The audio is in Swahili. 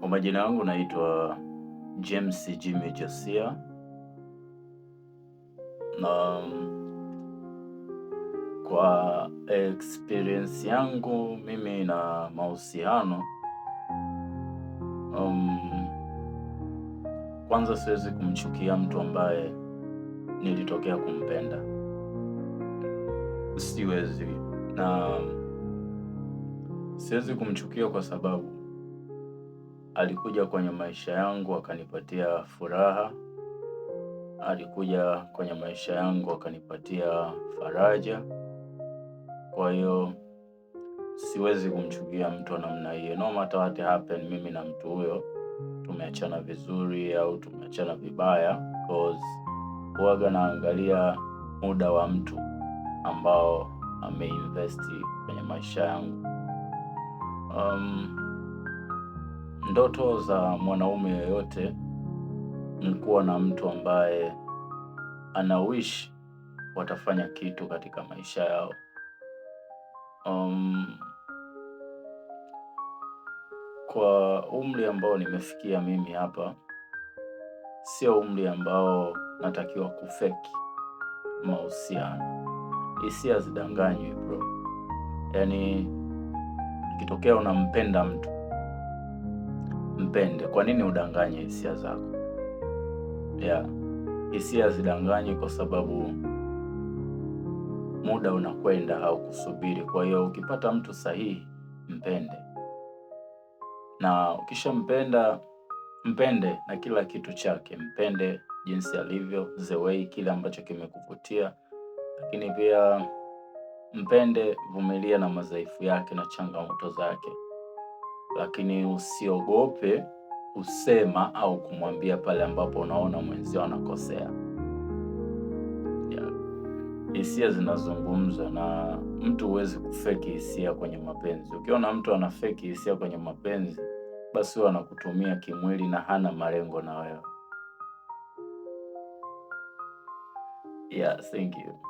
Kwa majina yangu naitwa James Jimmy Josia na kwa experience yangu mimi na mahusiano, kwanza siwezi kumchukia mtu ambaye nilitokea kumpenda, siwezi. Na siwezi kumchukia kwa sababu alikuja kwenye maisha yangu akanipatia furaha, alikuja kwenye maisha yangu akanipatia faraja. Kwa hiyo siwezi kumchukia mtu wa namna hiyo. No matter what happen, mimi na mtu huyo tumeachana vizuri au tumeachana vibaya, because huwaga naangalia muda wa mtu ambao ameinvesti kwenye maisha yangu. Ndoto za mwanaume yoyote ni kuwa na mtu ambaye ana wish watafanya kitu katika maisha yao. Kwa umri ambao nimefikia mimi hapa, sio umri ambao natakiwa kufeki mahusiano. Hisia zidanganywe bro. Yaani ikitokea unampenda mtu, mpende. Kwa nini udanganye hisia zako? Hisia zidanganywe kwa sababu muda unakwenda au kusubiri. Kwa hiyo ukipata mtu sahihi, mpende. Na ukishampenda, mpende na kila kitu chake. Mpende jinsi alivyo, the way, kile ambacho kimekuvutia. Lakini pia mpende, vumilia na madhaifu yake na changamoto zake. Lakini usiogope kusema au kumwambia pale ambapo unaona mwenzio anakosea. Hisia zinazungumza na mtu huwezi kufeki hisia kwenye mapenzi. Ukiona mtu anafeki hisia kwenye mapenzi, basi huwa anakutumia kimwili na hana malengo na wewe. Thank you.